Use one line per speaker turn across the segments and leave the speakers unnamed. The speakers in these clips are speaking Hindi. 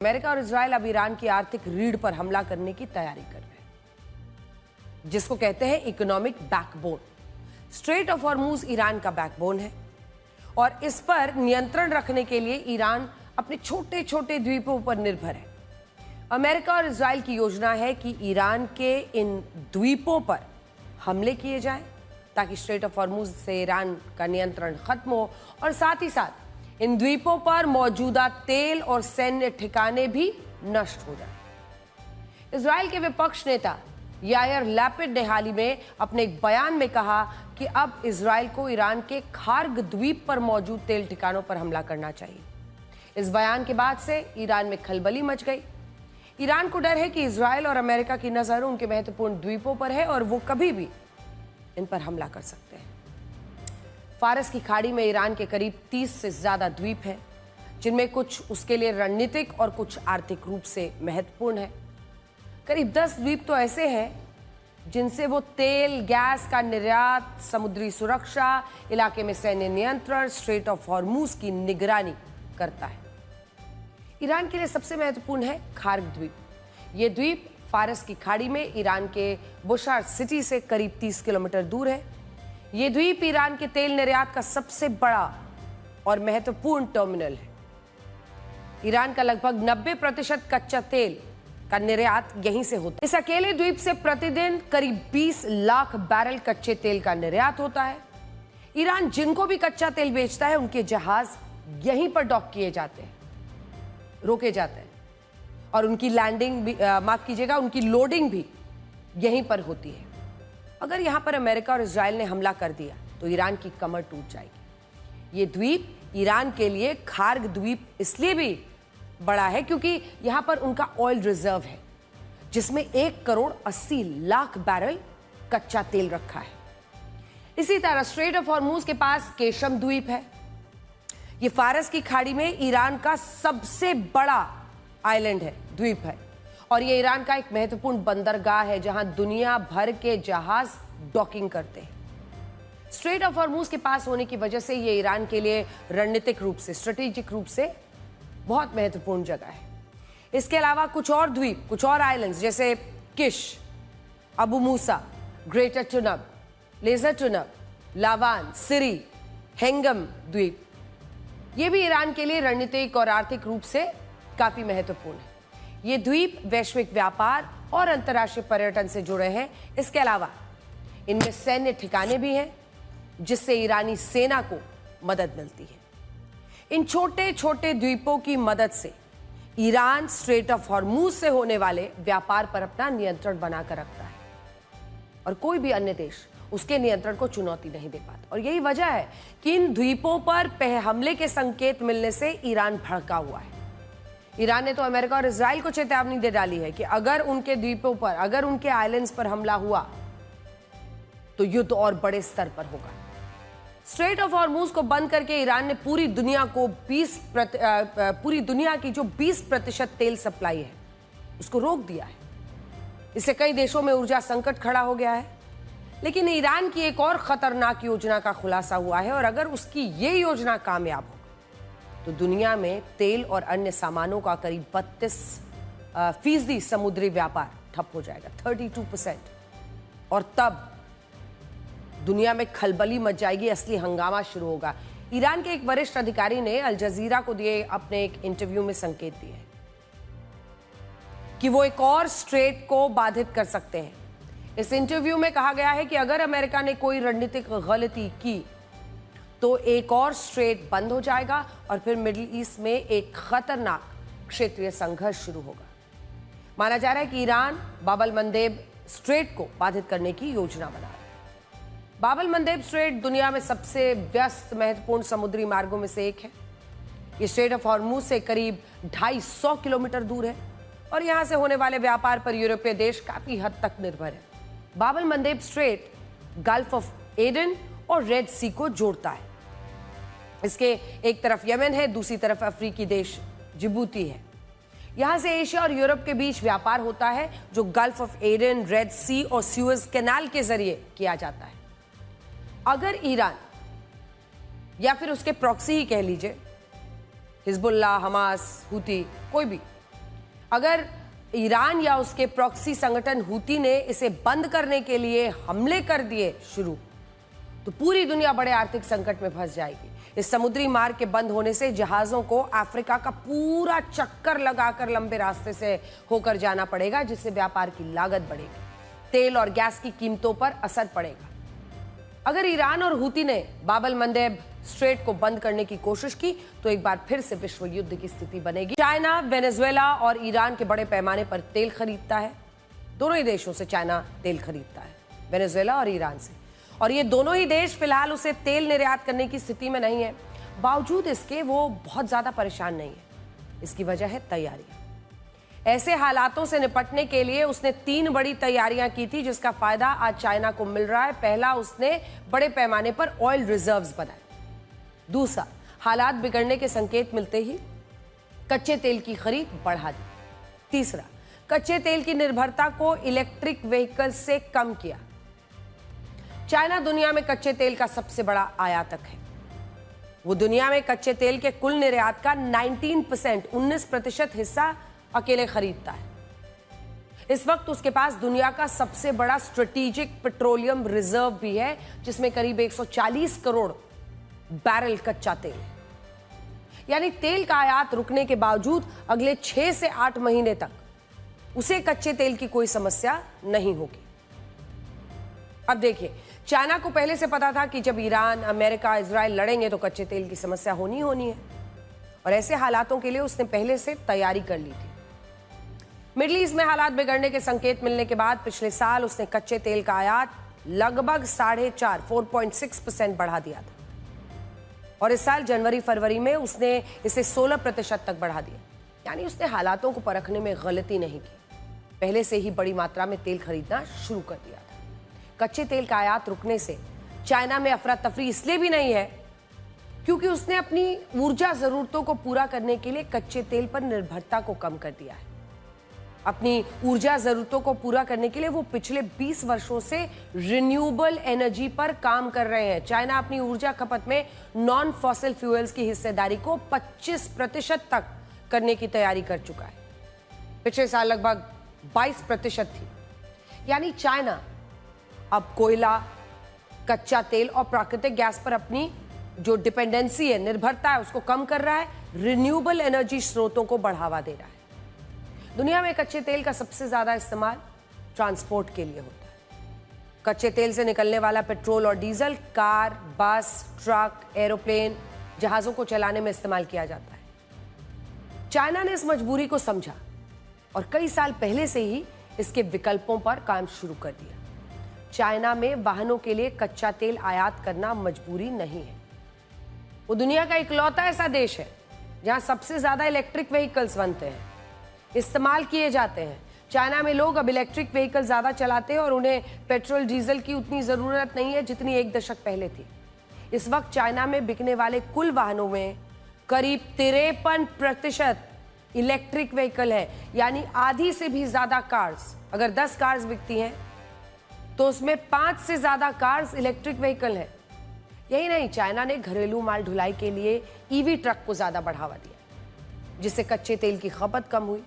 अमेरिका और इजराइल अब ईरान की आर्थिक रीढ़ पर हमला करने की तैयारी कर रहे हैं, जिसको कहते हैं economic backbone. Straight of Hormuz Iran का बैकबोन है और इस पर नियंत्रण रखने के लिए ईरान अपने छोटे छोटे द्वीपों पर निर्भर है। अमेरिका और इजराइल की योजना है कि ईरान के इन द्वीपों पर हमले किए जाएं ताकि स्ट्रेट ऑफ हॉर्मूज से ईरान का नियंत्रण खत्म हो और साथ ही साथ इन द्वीपों पर मौजूदा तेल और सैन्य ठिकाने भी नष्ट हो जाए। इजराइल के विपक्ष नेता यायर लैपिड ने हाल ही में अपने एक बयान में कहा कि अब इजराइल को ईरान के खार्ग द्वीप पर मौजूद तेल ठिकानों पर हमला करना चाहिए। इस बयान के बाद से ईरान में खलबली मच गई। ईरान को डर है कि इजराइल और अमेरिका की नजर उनके महत्वपूर्ण द्वीपों पर है और वो कभी भी इन पर हमला कर सकते हैं। फारस की खाड़ी में ईरान के करीब 30 से ज्यादा द्वीप हैं, जिनमें कुछ उसके लिए रणनीतिक और कुछ आर्थिक रूप से महत्वपूर्ण है। करीब 10 द्वीप तो ऐसे हैं जिनसे वो तेल गैस का निर्यात, समुद्री सुरक्षा, इलाके में सैन्य नियंत्रण, स्ट्रेट ऑफ हॉर्मूज की निगरानी करता है। ईरान के लिए सबसे महत्वपूर्ण है खार्ग द्वीप। ये द्वीप फारस की खाड़ी में ईरान के बुशार सिटी से करीब 30 किलोमीटर दूर है। ये द्वीप ईरान के तेल निर्यात का सबसे बड़ा और महत्वपूर्ण टर्मिनल है। ईरान का लगभग 90% कच्चा तेल का निर्यात यहीं से होता है। इस अकेले द्वीप से प्रतिदिन करीब 20 लाख बैरल कच्चे तेल का निर्यात होता है। ईरान जिनको भी कच्चा तेल बेचता है, उनके जहाज यहीं पर डॉक किए जाते हैं, रोके जाते हैं और उनकी लैंडिंग भी माफ कीजिएगा, उनकी लोडिंग भी यहीं पर होती है। अगर यहां पर अमेरिका और इजराइल ने हमला कर दिया तो ईरान की कमर टूट जाएगी। ये द्वीप ईरान के लिए खार्ग द्वीप इसलिए भी बड़ा है क्योंकि यहां पर उनका ऑयल रिजर्व है, जिसमें 1 करोड़ 80 लाख बैरल कच्चा तेल रखा है। इसी तरह स्ट्रेट ऑफ हॉर्मूज के पास केशम द्वीप है। ये फारस की खाड़ी में ईरान का सबसे बड़ा आइलैंड है, द्वीप है, और ये ईरान का एक महत्वपूर्ण बंदरगाह है जहां दुनिया भर के जहाज डॉकिंग करते हैं। स्ट्रेट ऑफ हॉर्मूज के पास होने की वजह से ये ईरान के लिए रणनीतिक रूप से, स्ट्रेटेजिक रूप से बहुत महत्वपूर्ण जगह है। इसके अलावा कुछ और द्वीप, कुछ और आइलैंड्स जैसे किश, अबू मूसा, ग्रेटर टुनब, लेजर टुनब, लावान, सिरी, हेंगम द्वीप, ये भी ईरान के लिए रणनीतिक और आर्थिक रूप से काफी महत्वपूर्ण है। ये द्वीप वैश्विक व्यापार और अंतर्राष्ट्रीय पर्यटन से जुड़े हैं। इसके अलावा इनमें सैन्य ठिकाने भी हैं जिससे ईरानी सेना को मदद मिलती है। इन छोटे छोटे द्वीपों की मदद से ईरान स्ट्रेट ऑफ हॉर्मूज से होने वाले व्यापार पर अपना नियंत्रण बनाकर रखता है और कोई भी अन्य देश उसके नियंत्रण को चुनौती नहीं दे पाता। और यही वजह है कि इन द्वीपों पर हमले के संकेत मिलने से ईरान भड़का हुआ है। ईरान ने तो अमेरिका और इजराइल को चेतावनी दे डाली है कि अगर उनके द्वीपों पर, अगर उनके आइलैंड्स पर हमला हुआ तो युद्ध और बड़े स्तर पर होगा। स्ट्रेट ऑफ हॉर्मूज को बंद करके ईरान ने पूरी दुनिया की जो 20% तेल सप्लाई है उसको रोक दिया है। इससे कई देशों में ऊर्जा संकट खड़ा हो गया है। लेकिन ईरान की एक और खतरनाक योजना का खुलासा हुआ है और अगर उसकी ये योजना कामयाब हो तो दुनिया में तेल और अन्य सामानों का करीब 32% समुद्री व्यापार ठप हो जाएगा, 32%। और तब दुनिया में खलबली मच जाएगी, असली हंगामा शुरू होगा। ईरान के एक वरिष्ठ अधिकारी ने अल जजीरा को दिए अपने एक इंटरव्यू में संकेत दिए हैं कि वो एक और स्ट्रेट को बाधित कर सकते हैं। इस इंटरव्यू में कहा गया है कि अगर अमेरिका ने कोई रणनीतिक गलती की तो एक और स्ट्रेट बंद हो जाएगा और फिर मिडिल ईस्ट में एक खतरनाक क्षेत्रीय संघर्ष शुरू होगा। माना जा रहा है कि ईरान बाब-अल मंदेब स्ट्रेट को बाधित करने की योजना बना रहा है। बाब-अल मंदेब स्ट्रेट दुनिया में सबसे व्यस्त महत्वपूर्ण समुद्री मार्गों में से एक है। ये स्ट्रेट ऑफ हॉर्मूज से करीब 250 किलोमीटर दूर है और यहां से होने वाले व्यापार पर यूरोपीय देश काफी हद तक निर्भर है। बाब-अल मंदेब स्ट्रेट गल्फ ऑफ एडन और रेड सी को जोड़ता है। इसके एक तरफ यमन है, दूसरी तरफ अफ्रीकी देश जिबूती है। यहां से एशिया और यूरोप के बीच व्यापार होता है जो गल्फ ऑफ एडन, रेड सी और सुएज कैनाल के जरिए किया जाता है। अगर ईरान या फिर उसके प्रॉक्सी ही कह लीजिए, हिजबुल्लाह, हमास, हुती, कोई भी अगर ईरान या उसके प्रॉक्सी संगठन हूती ने इसे बंद करने के लिए हमले कर दिए शुरू, तो पूरी दुनिया बड़े आर्थिक संकट में फंस जाएगी। इस समुद्री मार्ग के बंद होने से जहाजों को अफ्रीका का पूरा चक्कर लगाकर लंबे रास्ते से होकर जाना पड़ेगा, जिससे व्यापार की लागत बढ़ेगी, तेल और गैस की कीमतों पर असर पड़ेगा। अगर ईरान और हूती ने बाबल मंदेब स्ट्रेट को बंद करने की कोशिश की तो एक बार फिर से विश्व युद्ध की स्थिति बनेगी। चाइना वेनेजुएला और ईरान के बड़े पैमाने पर तेल खरीदता है। दोनों ही देशों से चाइना तेल खरीदता है, वेनेजुएला और ईरान से, और ये दोनों ही देश फिलहाल उसे तेल निर्यात करने की स्थिति में नहीं है। बावजूद इसके वो बहुत ज्यादा परेशान नहीं है। इसकी वजह है तैयारियां। ऐसे हालातों से निपटने के लिए उसने 3 बड़ी तैयारियां की थी, जिसका फायदा आज चाइना को मिल रहा है। पहला, उसने बड़े पैमाने पर ऑयल रिजर्व्स बनाए। दूसरा, हालात बिगड़ने के संकेत मिलते ही कच्चे तेल की खरीद बढ़ा दी। तीसरा, कच्चे तेल की निर्भरता को इलेक्ट्रिक व्हीकल से कम किया। चाइना दुनिया में कच्चे तेल का सबसे बड़ा आयातक है। वो दुनिया में कच्चे तेल के कुल निर्यात का 19% हिस्सा अकेले खरीदता है। इस वक्त उसके पास दुनिया का सबसे बड़ा स्ट्रेटेजिक पेट्रोलियम रिजर्व भी है, जिसमें करीब 140 करोड़ बैरल कच्चा तेल है। यानी तेल का आयात रुकने के बावजूद अगले 6 से 8 महीने तक उसे कच्चे तेल की कोई समस्या नहीं होगी। अब देखिए, चाइना को पहले से पता था कि जब ईरान, अमेरिका, इजराइल लड़ेंगे तो कच्चे तेल की समस्या होनी है, और ऐसे हालातों के लिए उसने पहले से तैयारी कर ली थी। मिडिल ईस्ट में हालात बिगड़ने के संकेत मिलने के बाद पिछले साल उसने कच्चे तेल का आयात लगभग 4.6% बढ़ा दिया था, और इस साल जनवरी फरवरी में उसने इसे 16% तक बढ़ा दिया। यानी उसने हालातों को परखने में गलती नहीं की, पहले से ही बड़ी मात्रा में तेल खरीदना शुरू कर दिया था। कच्चे तेल का आयात रुकने से चाइना में अफरा तफरी इसलिए भी नहीं है क्योंकि उसने अपनी ऊर्जा जरूरतों को पूरा करने के लिए कच्चे तेल पर निर्भरता को कम कर दिया है। अपनी ऊर्जा जरूरतों को पूरा करने के लिए वो पिछले 20 वर्षों से रिन्यूएबल एनर्जी पर काम कर रहे हैं। चाइना अपनी ऊर्जा खपत में नॉन फॉसिल फ्यूल्स की हिस्सेदारी को 25% तक करने की तैयारी कर चुका है। पिछले साल लगभग 22% थी। यानी चाइना अब कोयला, कच्चा तेल और प्राकृतिक गैस पर अपनी जो डिपेंडेंसी है, निर्भरता है, उसको कम कर रहा है, रिन्यूएबल एनर्जी स्रोतों को बढ़ावा दे रहा है। दुनिया में कच्चे तेल का सबसे ज्यादा इस्तेमाल ट्रांसपोर्ट के लिए होता है। कच्चे तेल से निकलने वाला पेट्रोल और डीजल कार, बस, ट्रक, एरोप्लेन, जहाजों को चलाने में इस्तेमाल किया जाता है। चाइना ने इस मजबूरी को समझा और कई साल पहले से ही इसके विकल्पों पर काम शुरू कर दिया। चाइना में वाहनों के लिए कच्चा तेल आयात करना मजबूरी नहीं है। वो दुनिया का इकलौता ऐसा देश है जहां सबसे ज्यादा इलेक्ट्रिक व्हीकल्स बनते हैं, इस्तेमाल किए जाते हैं। चाइना में लोग अब इलेक्ट्रिक व्हीकल ज्यादा चलाते हैं और उन्हें पेट्रोल डीजल की उतनी जरूरत नहीं है जितनी 1 दशक पहले थी। इस वक्त चाइना में बिकने वाले कुल वाहनों में करीब 53% इलेक्ट्रिक व्हीकल है। यानी आधी से भी ज्यादा कार्स, अगर 10 कार्स बिकती हैं तो उसमें 5 से ज्यादा कार्स इलेक्ट्रिक व्हीकल है। यही नहीं, चाइना ने घरेलू माल ढुलाई के लिए ईवी ट्रक को ज्यादा बढ़ावा दिया, जिससे कच्चे तेल की खपत कम हुई।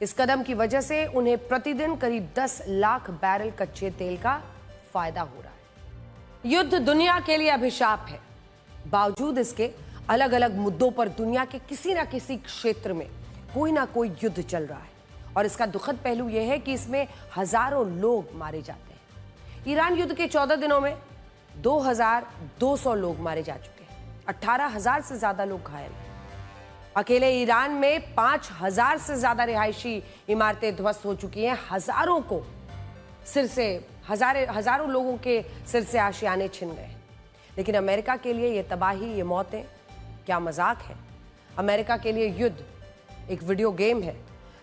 इस कदम की वजह से उन्हें प्रतिदिन करीब 10 लाख बैरल कच्चे तेल का फायदा हो रहा है। युद्ध दुनिया के लिए अभिशाप है। बावजूद इसके अलग अलग मुद्दों पर दुनिया के किसी ना किसी क्षेत्र में कोई ना कोई युद्ध चल रहा है, और इसका दुखद पहलू यह है कि इसमें हजारों लोग मारे जाते हैं। ईरान युद्ध के 14 दिनों में 2200 लोग मारे जा चुके हैं, 18,000 से ज्यादा लोग घायल हैं। अकेले ईरान में 5,000 से ज्यादा रिहायशी इमारतें ध्वस्त हो चुकी हैं। हजारों लोगों के सिर से आशियाने छिन गए। लेकिन अमेरिका के लिए ये तबाही, ये मौतें क्या मजाक है? अमेरिका के लिए युद्ध एक वीडियो गेम है।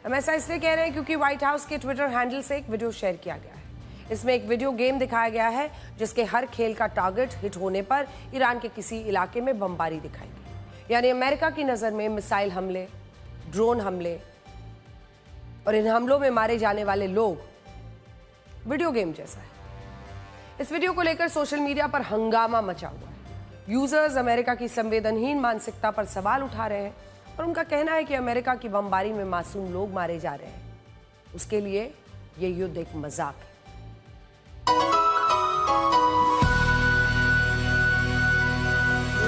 हम ऐसा इसलिए कह रहे हैं क्योंकि व्हाइट हाउस के ट्विटर हैंडल से एक वीडियो शेयर किया गया है। इसमें एक वीडियो गेम दिखाया गया है जिसके हर खेल का टारगेट हिट होने पर ईरान के किसी इलाके में बमबारी दिखाई गई। यानी अमेरिका की नजर में मिसाइल हमले, ड्रोन हमले और इन हमलों में मारे जाने वाले लोग वीडियो गेम जैसा है। इस वीडियो को लेकर सोशल मीडिया पर हंगामा मचा हुआ है। यूजर्स अमेरिका की संवेदनहीन मानसिकता पर सवाल उठा रहे हैं और उनका कहना है कि अमेरिका की बमबारी में मासूम लोग मारे जा रहे हैं, उसके लिए ये युद्ध एक मजाक है।